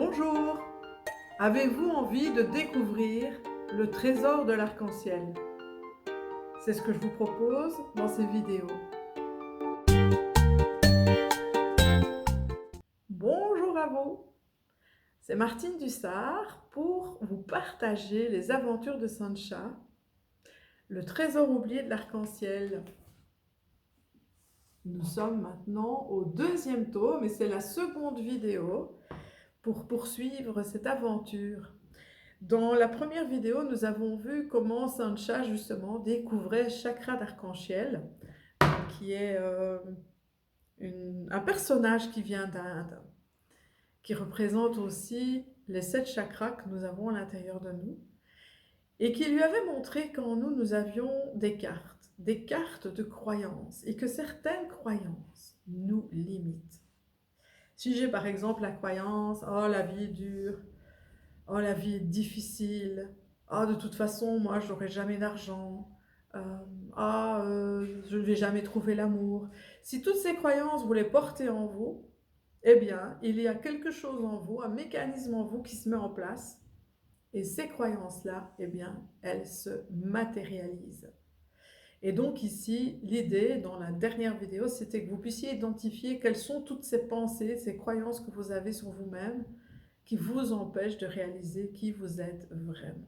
Bonjour! Avez-vous envie de découvrir le trésor de l'arc-en-ciel? C'est ce que je vous propose dans ces vidéos. Bonjour à vous! C'est Martine Dussard pour vous partager les aventures de Sancha, le trésor oublié de l'arc-en-ciel. Nous sommes maintenant au deuxième tome et c'est la seconde vidéo pour poursuivre cette aventure. Dans la première vidéo, nous avons vu comment Sancha, justement, découvrait Chakra d'Arc-en-Ciel, qui est un personnage qui vient d'Inde, qui représente aussi les 7 chakras que nous avons à l'intérieur de nous, et qui lui avait montré qu'en nous, nous avions des cartes de croyances, et que certaines croyances nous limitent. Si j'ai par exemple la croyance « Oh, la vie est dure », oh, la vie est difficile. Ah, de toute façon, moi, je n'aurai jamais d'argent. Je ne vais jamais trouver l'amour. Si toutes ces croyances, vous les portez en vous, eh bien, il y a quelque chose en vous, un mécanisme en vous qui se met en place. Et ces croyances-là, eh bien, elles se matérialisent. Et donc ici, l'idée, dans la dernière vidéo, c'était que vous puissiez identifier quelles sont toutes ces pensées, ces croyances que vous avez sur vous-même, qui vous empêche de réaliser qui vous êtes vraiment.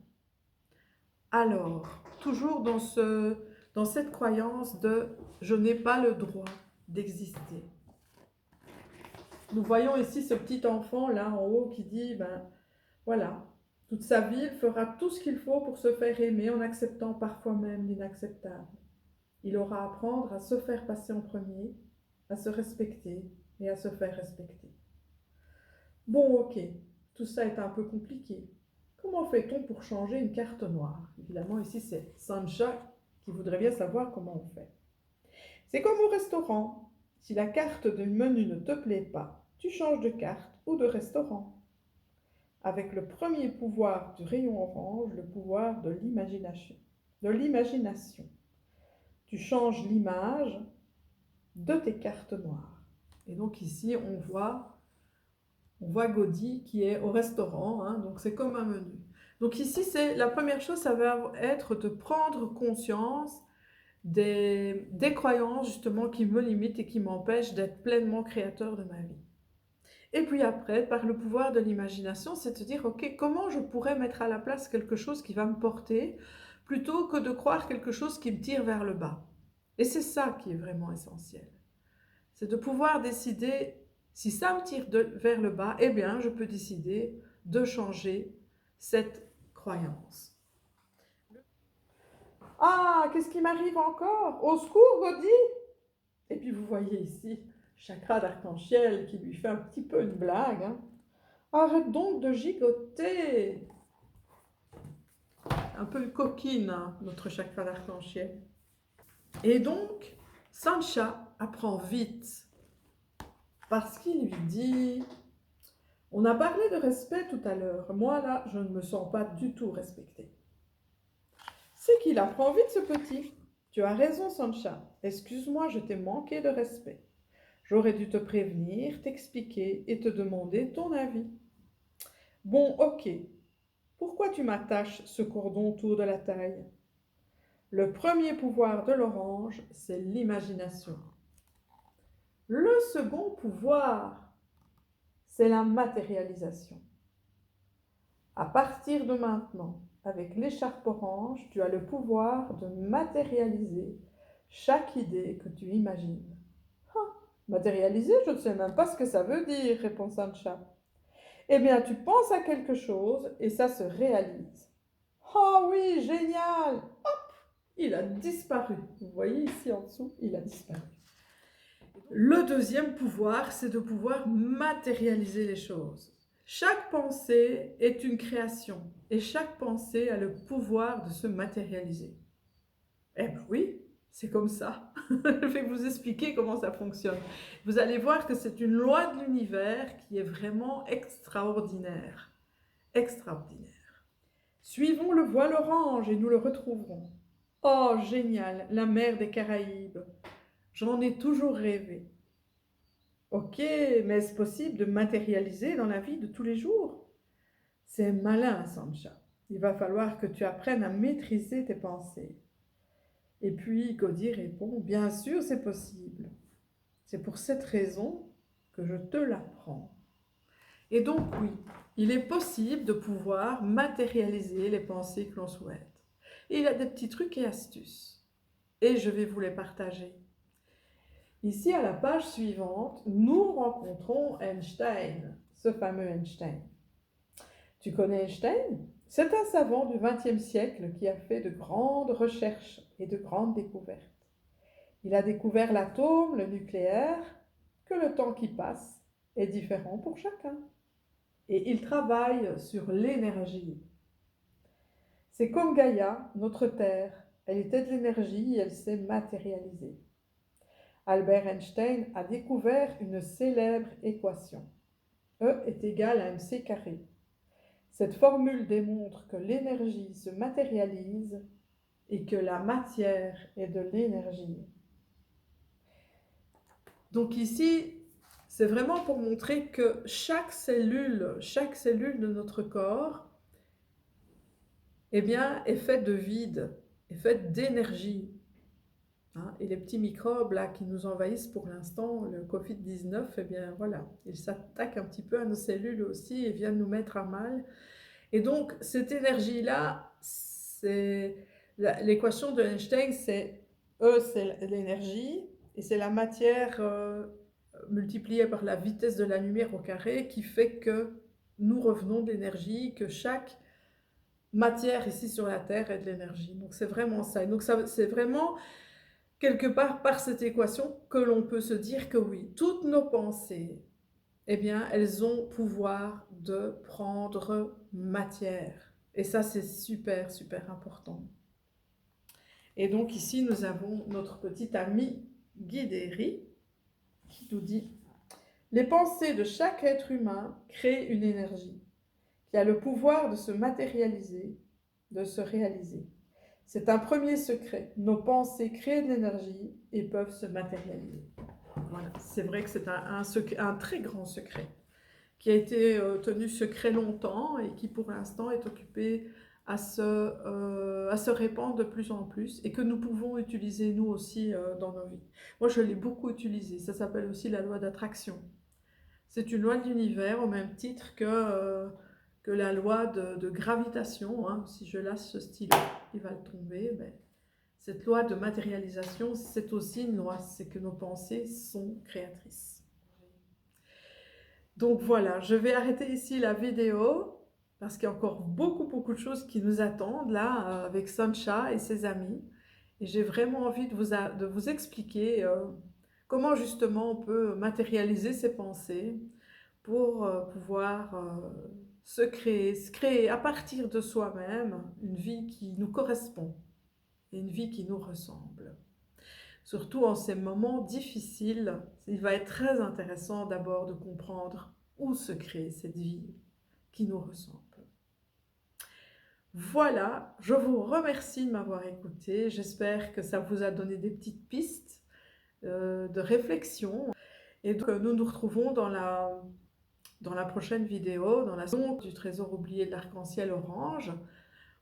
Alors, toujours dans cette croyance de « je n'ai pas le droit d'exister ». Nous voyons ici ce petit enfant là en haut qui dit « ben voilà, toute sa vie, il fera tout ce qu'il faut pour se faire aimer en acceptant parfois même l'inacceptable. Il aura à apprendre à se faire passer en premier, à se respecter et à se faire respecter. » Bon, ok. Tout ça est un peu compliqué. Comment fait-on pour changer une carte noire? Évidemment, ici, c'est Sancha qui voudrait bien savoir comment on fait. C'est comme au restaurant. Si la carte du menu ne te plaît pas, tu changes de carte ou de restaurant. Avec le premier pouvoir du rayon orange, le pouvoir de l'imagination. Tu changes l'image de tes cartes noires. Et donc ici, on voit Gaudi qui est au restaurant, hein, donc c'est comme un menu. Donc ici, la première chose, ça va être de prendre conscience des croyances justement qui me limitent et qui m'empêchent d'être pleinement créateur de ma vie. Et puis après, par le pouvoir de l'imagination, c'est de dire, ok, comment je pourrais mettre à la place quelque chose qui va me porter, plutôt que de croire quelque chose qui me tire vers le bas. Et c'est ça qui est vraiment essentiel. C'est de pouvoir décider, si ça me tire vers le bas, eh bien, je peux décider de changer cette croyance. Ah, qu'est-ce qui m'arrive encore? Au secours, Gaudi! Et puis vous voyez ici, Chakra d'Arc-en-Ciel qui lui fait un petit peu une blague. Hein. Arrête donc de gigoter! Un peu coquine, hein, notre Chakra d'Arc-en-Ciel. Et donc, Sancha apprend vite. Parce qu'il lui dit, on a parlé de respect tout à l'heure, moi là, je ne me sens pas du tout respectée. C'est qu'il apprend vite ce petit. Tu as raison Sancha, excuse-moi, je t'ai manqué de respect. J'aurais dû te prévenir, t'expliquer et te demander ton avis. Bon, ok, pourquoi tu m'attaches ce cordon autour de la taille? Le premier pouvoir de l'orange, c'est l'imagination. Le second pouvoir, c'est la matérialisation. À partir de maintenant, avec l'écharpe orange, tu as le pouvoir de matérialiser chaque idée que tu imagines. Matérialiser, je ne sais même pas ce que ça veut dire, répond Sancha. Eh bien, tu penses à quelque chose et ça se réalise. Oh oui, génial! Hop, il a disparu. Vous voyez ici en dessous, il a disparu. Le deuxième pouvoir, c'est de pouvoir matérialiser les choses. Chaque pensée est une création et chaque pensée a le pouvoir de se matérialiser. Eh bien oui, c'est comme ça. Je vais vous expliquer comment ça fonctionne. Vous allez voir que c'est une loi de l'univers qui est vraiment extraordinaire. Extraordinaire. Suivons le voile orange et nous le retrouverons. Oh, génial, la mer des Caraïbes. J'en ai toujours rêvé. Ok, mais est-ce possible de matérialiser dans la vie de tous les jours? C'est malin, Sancha. Il va falloir que tu apprennes à maîtriser tes pensées. Et puis Cody répond, bien sûr, c'est possible. C'est pour cette raison que je te l'apprends. Et donc oui, il est possible de pouvoir matérialiser les pensées que l'on souhaite. Et il y a des petits trucs et astuces. Et je vais vous les partager. Ici, à la page suivante, nous rencontrons Einstein, ce fameux Einstein. Tu connais Einstein? C'est un savant du XXe siècle qui a fait de grandes recherches et de grandes découvertes. Il a découvert l'atome, le nucléaire, que le temps qui passe est différent pour chacun. Et il travaille sur l'énergie. C'est comme Gaïa, notre Terre. Elle était de l'énergie et elle s'est matérialisée. Albert Einstein a découvert une célèbre équation. E est égal à mc carré. Cette formule démontre que l'énergie se matérialise et que la matière est de l'énergie. Donc ici, c'est vraiment pour montrer que chaque cellule de notre corps, eh bien, est faite de vide, est faite d'énergie. Hein, et les petits microbes là, qui nous envahissent pour l'instant, le Covid-19, eh bien voilà, ils s'attaquent un petit peu à nos cellules aussi et viennent nous mettre à mal. Et donc, cette énergie-là, c'est l'équation de Einstein, c'est E, c'est l'énergie, et c'est la matière multipliée par la vitesse de la lumière au carré qui fait que nous revenons de l'énergie, que chaque matière ici sur la Terre est de l'énergie. Donc, c'est vraiment ça. Et donc, c'est vraiment quelque part par cette équation que l'on peut se dire que oui, toutes nos pensées, eh bien, elles ont pouvoir de prendre matière. Et ça, c'est super, super important. Et donc ici, nous avons notre petit ami Guideri qui nous dit « Les pensées de chaque être humain créent une énergie qui a le pouvoir de se matérialiser, de se réaliser. C'est un premier secret. Nos pensées créent de l'énergie et peuvent se matérialiser. » Voilà, c'est vrai que c'est un très grand secret qui a été tenu secret longtemps et qui pour l'instant est occupé à se répandre de plus en plus et que nous pouvons utiliser nous aussi dans nos vies. Moi je l'ai beaucoup utilisé, ça s'appelle aussi la loi d'attraction. C'est une loi de l'univers au même titre que la loi de gravitation. Hein. Si je lâche ce stylo, il va tomber. Mais cette loi de matérialisation, c'est aussi une loi, c'est que nos pensées sont créatrices. Donc voilà, je vais arrêter ici la vidéo parce qu'il y a encore beaucoup de choses qui nous attendent là avec Sancha et ses amis. Et j'ai vraiment envie de vous expliquer comment justement on peut matérialiser ses pensées pour pouvoir se créer à partir de soi-même une vie qui nous correspond et une vie qui nous ressemble. Surtout en ces moments difficiles, il va être très intéressant d'abord de comprendre où se crée cette vie qui nous ressemble. Voilà, je vous remercie de m'avoir écouté. J'espère que ça vous a donné des petites pistes de réflexion. Et donc, nous nous retrouvons dans la prochaine vidéo, dans la saison du trésor oublié de l'arc-en-ciel orange,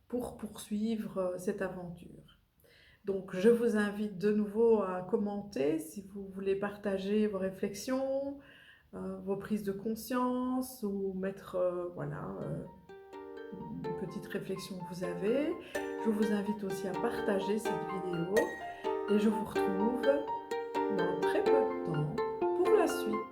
pour poursuivre cette aventure. Donc, je vous invite de nouveau à commenter si vous voulez partager vos réflexions, vos prises de conscience ou mettre une petite réflexion que vous avez. Je vous invite aussi à partager cette vidéo et je vous retrouve dans très peu de temps pour la suite.